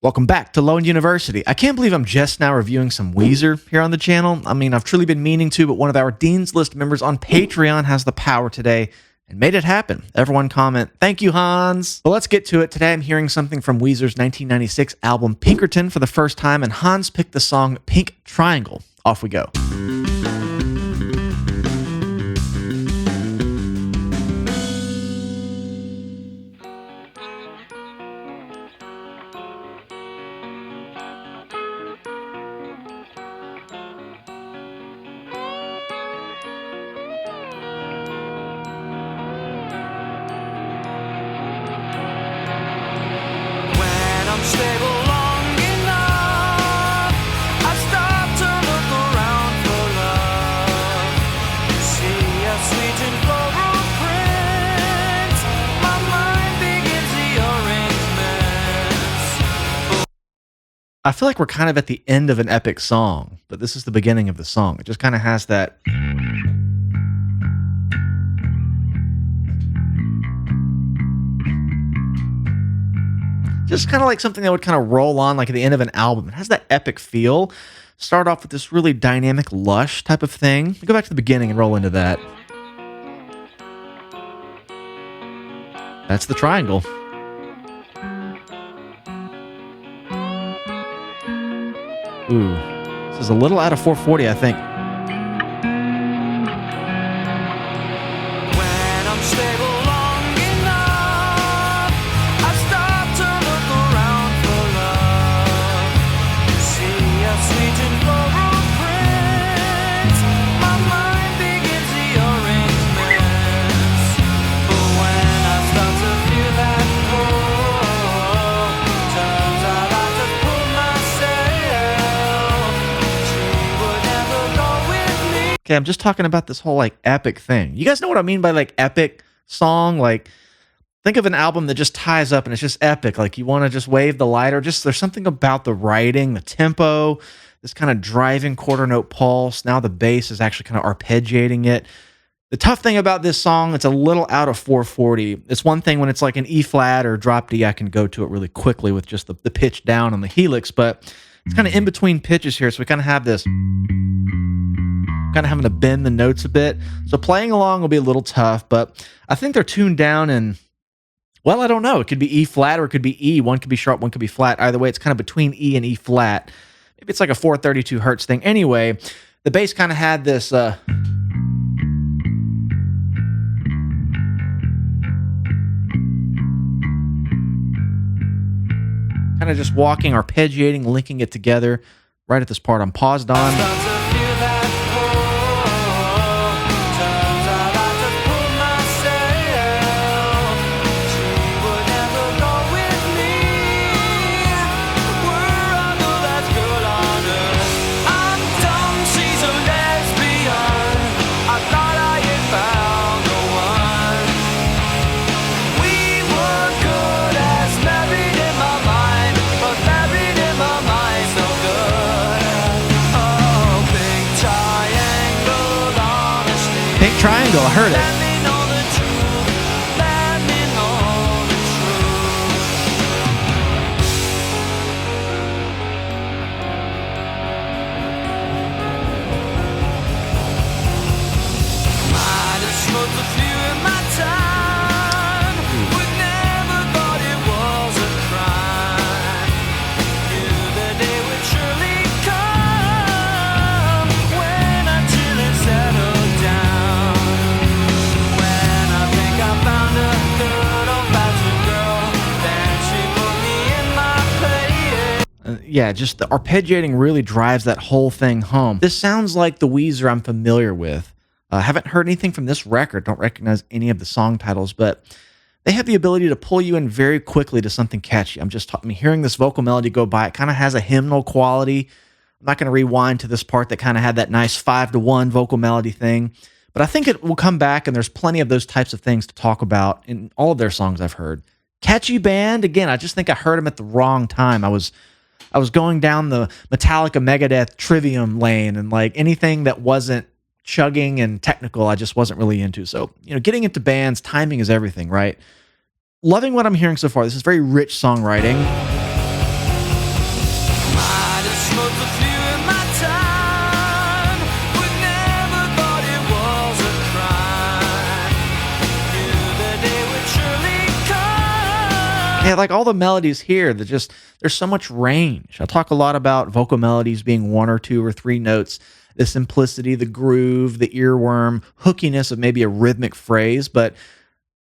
Welcome back to Lone University. I can't believe I'm just now reviewing some Weezer here on the channel. I mean, I've truly been meaning to, but one of our Dean's List members on Patreon has the power today and made it happen. Everyone comment, thank you, Hans. But let's get to it. Today I'm hearing something from Weezer's 1996 album Pinkerton for the first time, and Hans picked the song Pink Triangle. Off we go. Stable long enough, I stop to look around for love. See a sweet and floral print. My mind begins the arrangements. I feel like we're kind of at the end of an epic song, but this is the beginning of the song. It just kind of has that. Just kind of like something that would kind of roll on like at the end of an album. It has that epic feel. Start off with this really dynamic, lush type of thing. Go back to the beginning and roll into that. That's the triangle. Ooh, this is a little out of 440, I think. When I'm stable long enough, I stop to look around for love. See a sweet and floral print. My mind begins the arrangements. But when I start to feel that pull, turns out I just pull myself. She would never go with me. Okay, I'm just talking about this whole like epic thing. You guys know what I mean by like epic song? Like, think of an album that just ties up and it's just epic. Like you want to just wave the lighter. Just there's something about the writing, the tempo, this kind of driving quarter note pulse. Now the bass is actually kind of arpeggiating it. The tough thing about this song, it's a little out of 440. It's one thing when it's like an E flat or drop D, I can go to it really quickly with just the pitch down on the helix, but it's kind of in between pitches here. So we kind of have this kind of having to bend the notes a bit. So playing along will be a little tough, but I think they're tuned down and, well, I don't know. It could be E flat or it could be E. One could be sharp, one could be flat. Either way, it's kind of between E and E flat. Maybe it's like a 432 hertz thing. Anyway, the bass kind of had this kind of just walking, arpeggiating, linking it together right at this part I'm paused on. Pink Triangle, I heard it. Yeah, just the arpeggiating really drives that whole thing home. This sounds like the Weezer I'm familiar with. I haven't heard anything from this record, don't recognize any of the song titles, but they have the ability to pull you in very quickly to something catchy. I'm hearing this vocal melody go by. It kind of has a hymnal quality. I'm not going to rewind to this part that kind of had that nice 5-to-1 vocal melody thing, but I think it will come back, and there's plenty of those types of things to talk about in all of their songs I've heard. Catchy band, again, I just think I heard them at the wrong time. I was going down the Metallica Megadeth Trivium lane, and like anything that wasn't chugging and technical, I just wasn't really into. So, getting into bands, timing is everything, right? Loving what I'm hearing so far. This is very rich songwriting. smoked a few in my time, but never thought it was a crime. Knew the day would surely come. Yeah, like all the melodies here, there's so much range. I talk a lot about vocal melodies being one or two or three notes, the simplicity, the groove, the earworm, hookiness of maybe a rhythmic phrase, but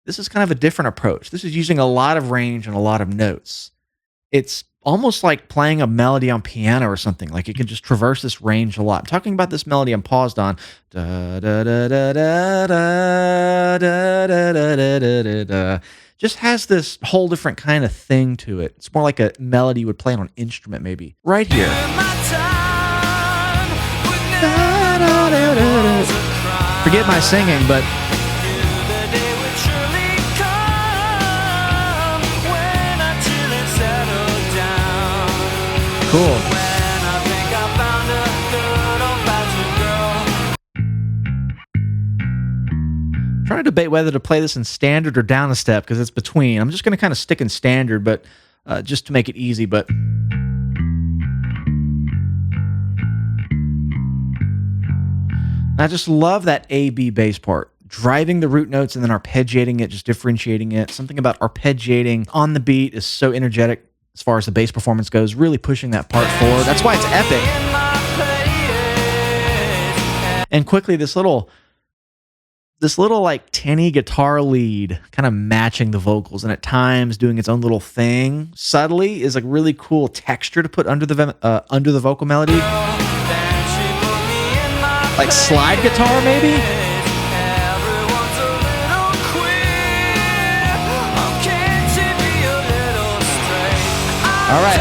this is kind of a different approach. This is using a lot of range and a lot of notes. It's almost like playing a melody on piano or something. Like it can just traverse this range a lot. I'm talking about this melody I'm paused on. Da, da, da, da, da, da, da, da, da, da, da, da, da. Just has this whole different kind of thing to it. It's more like a melody you would play on an instrument, maybe. Right here. Da, da, da, da, da. Forget my singing, but cool. Trying to debate whether to play this in standard or down a step because it's between. I'm just going to kind of stick in standard, but just to make it easy. But I just love that A-B bass part. Driving the root notes and then arpeggiating it, just differentiating it. Something about arpeggiating on the beat is so energetic as far as the bass performance goes, really pushing that part forward. That's why it's epic. And quickly, this little like tinny guitar lead kind of matching the vocals and at times doing its own little thing subtly is like really cool texture to put under the vocal melody. Like slide guitar maybe? All right.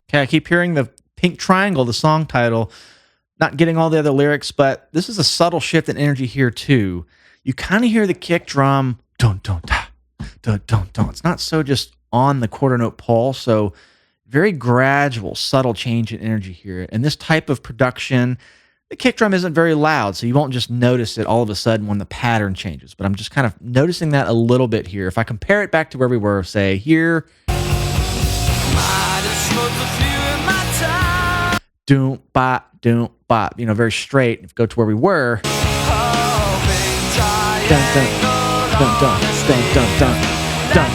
Okay, I keep hearing the pink triangle, the song title. Not getting all the other lyrics, but this is a subtle shift in energy here too. You kind of hear the kick drum, dun dun da, dun dun dun. It's not so just on the quarter note pull, so very gradual, subtle change in energy here. And this type of production, the kick drum isn't very loud, so you won't just notice it all of a sudden when the pattern changes. But I'm just kind of noticing that a little bit here. If I compare it back to where we were, say here. Doom bop, you know, very straight. If you go to where we were, dun dun dun dun dun dun dun dun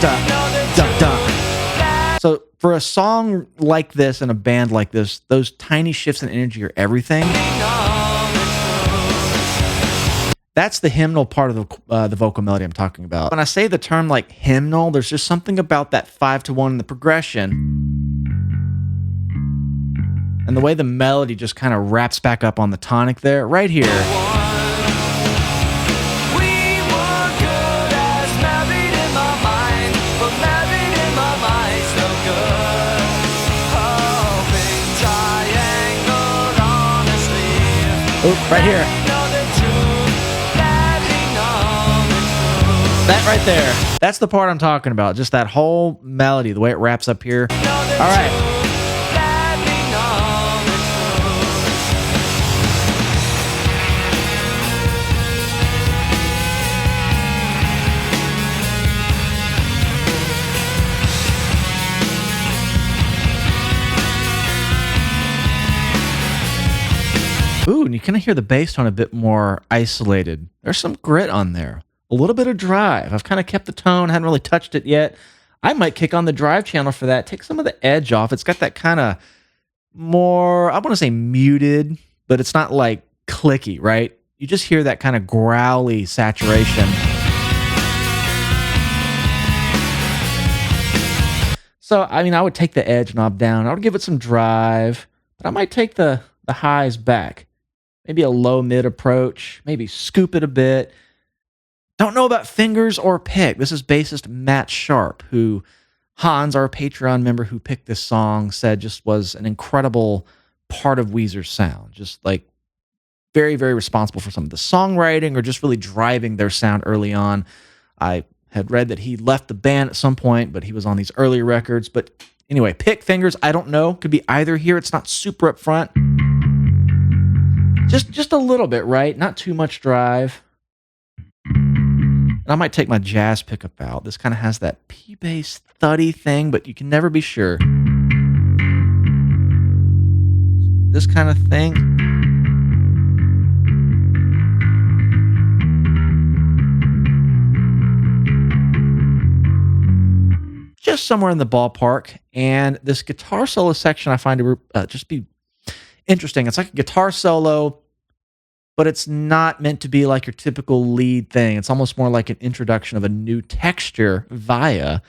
dun dun. So for a song like this and a band like this, those tiny shifts in energy are everything. That's the hymnal part of the vocal melody I'm talking about. When I say the term like hymnal, there's just something about that 5-to-1 in the progression. And the way the melody just kind of wraps back up on the tonic there, right here. Oh, right here. That right there. That's the part I'm talking about. Just that whole melody, the way it wraps up here. All right. Ooh, and you kind of hear the bass tone a bit more isolated. There's some grit on there. A little bit of drive. I've kind of kept the tone, hadn't really touched it yet. I might kick on the drive channel for that. Take some of the edge off. It's got that kind of more, I want to say muted, but it's not like clicky, right? You just hear that kind of growly saturation. So, I mean, I would take the edge knob down. I would give it some drive, but I might take the highs back. Maybe a low mid approach, maybe scoop it a bit. Don't know about fingers or pick. This is bassist Matt Sharp, who Hans, our Patreon member who picked this song, said just was an incredible part of Weezer's sound. Just like very, very responsible for some of the songwriting or just really driving their sound early on. I had read that he left the band at some point, but he was on these early records. But anyway, pick fingers, I don't know. Could be either here. It's not super upfront. Just a little bit, right? Not too much drive. And I might take my jazz pickup out. This kind of has that P-bass thuddy thing, but you can never be sure. This kind of thing. Just somewhere in the ballpark. And this guitar solo section I find to just be interesting. It's like a guitar solo, but it's not meant to be like your typical lead thing. It's almost more like an introduction of a new texture via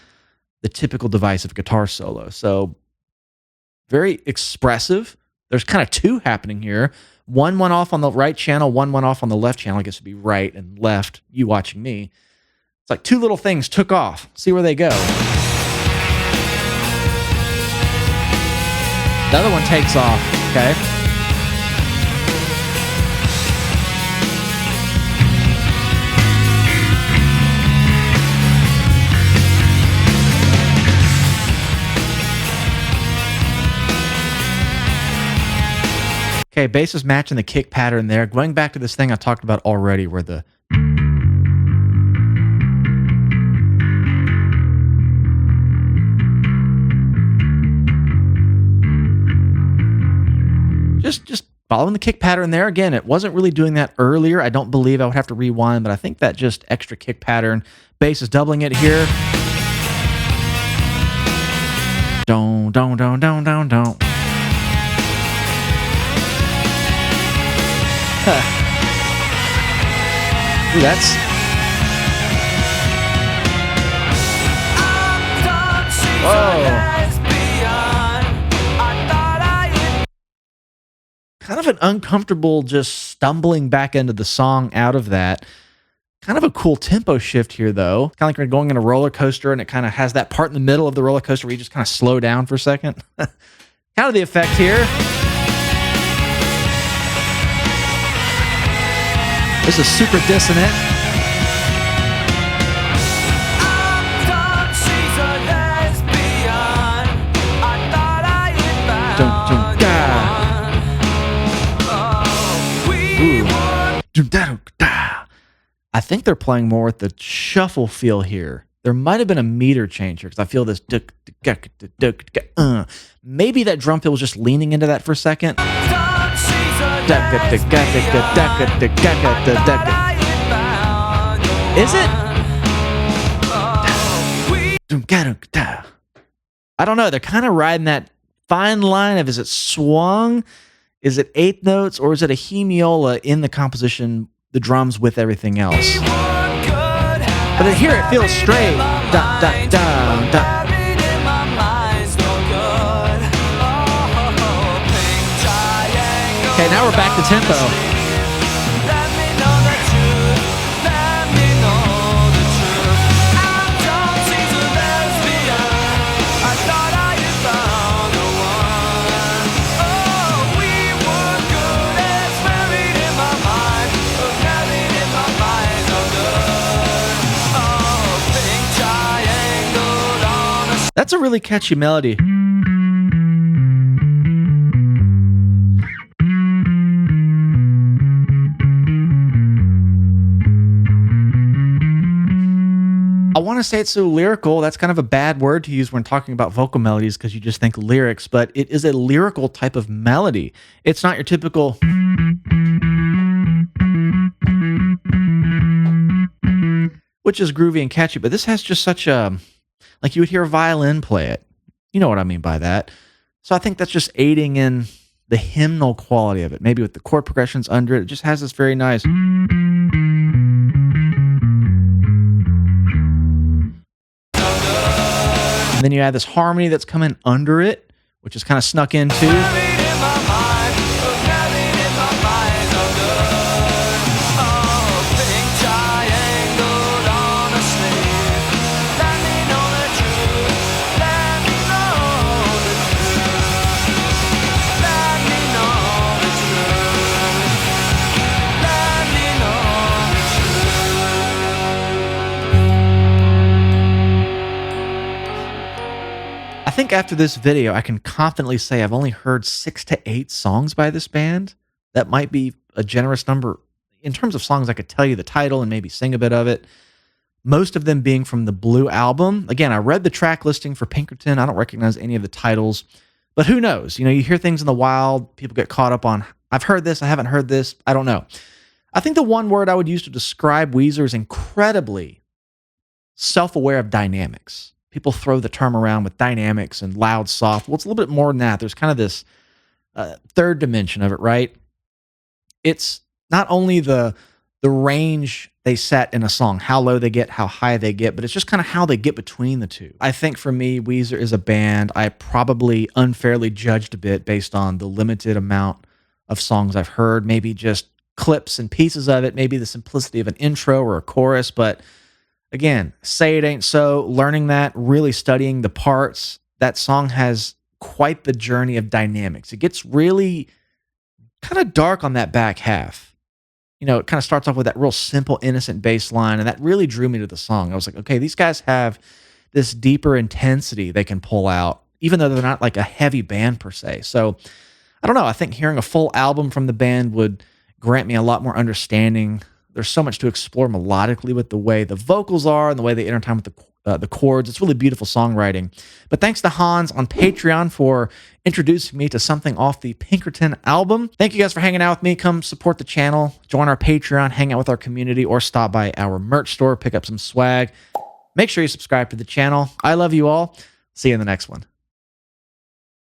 the typical device of guitar solo. So very expressive. There's kind of two happening here. One went off on the right channel, one went off on the left channel. I guess it'd be right and left, you watching me. It's like two little things took off. See where they go. The other one takes off, okay? Okay, bass is matching the kick pattern there. Going back to this thing I talked about already where the just following the kick pattern there. Again, it wasn't really doing that earlier. I don't believe I would have to rewind, but I think that just extra kick pattern. Bass is doubling it here. Don't. Ooh, that's kind of an uncomfortable just stumbling back into the song out of that. Kind of a cool tempo shift here, though. Kind of like you're going in a roller coaster, and it kind of has that part in the middle of the roller coaster where you just kind of slow down for a second. Kind of the effect here. This is super dissonant. I think they're playing more with the shuffle feel here. There might have been a meter change here because I feel this. Maybe that drum fill was just leaning into that for a second. Is it? I don't know. They're kind of riding that fine line of, is it swung? Is it eighth notes, or is it a hemiola in the composition, the drums with everything else? But here it feels straight. Okay, now we're back to tempo. That's a really catchy melody. I want to say it's so lyrical. That's kind of a bad word to use when talking about vocal melodies because you just think lyrics, but it is a lyrical type of melody. It's not your typical... which is groovy and catchy, but this has just such a... like you would hear a violin play it. You know what I mean by that. So I think that's just aiding in the hymnal quality of it. Maybe with the chord progressions under it. It just has this very nice... and then you add this harmony that's coming under it, which is kind of snuck in too. I think after this video, I can confidently say I've only heard 6 to 8 songs by this band. That might be a generous number. In terms of songs, I could tell you the title and maybe sing a bit of it. Most of them being from the Blue album. Again, I read the track listing for Pinkerton. I don't recognize any of the titles, but who knows? You know, you hear things in the wild, people get caught up on, I've heard this, I haven't heard this, I don't know. I think the one word I would use to describe Weezer is incredibly self-aware of dynamics. People throw the term around with dynamics and loud, soft. Well, it's a little bit more than that. There's kind of this third dimension of it, right? It's not only the range they set in a song, how low they get, how high they get, but it's just kind of how they get between the two. I think for me, Weezer is a band I probably unfairly judged a bit based on the limited amount of songs I've heard, maybe just clips and pieces of it, maybe the simplicity of an intro or a chorus. But again, Say It Ain't So, learning that, really studying the parts, that song has quite the journey of dynamics. It gets really kind of dark on that back half. You know, it kind of starts off with that real simple, innocent bass line, and that really drew me to the song. I was like, okay, these guys have this deeper intensity they can pull out, even though they're not like a heavy band per se. So I don't know. I think hearing a full album from the band would grant me a lot more understanding. There's so much to explore melodically with the way the vocals are and the way they intertwine with the chords. It's really beautiful songwriting. But thanks to Hans on Patreon for introducing me to something off the Pinkerton album. Thank you guys for hanging out with me. Come support the channel, join our Patreon, hang out with our community, or stop by our merch store, pick up some swag. Make sure you subscribe to the channel. I love you all. See you in the next one.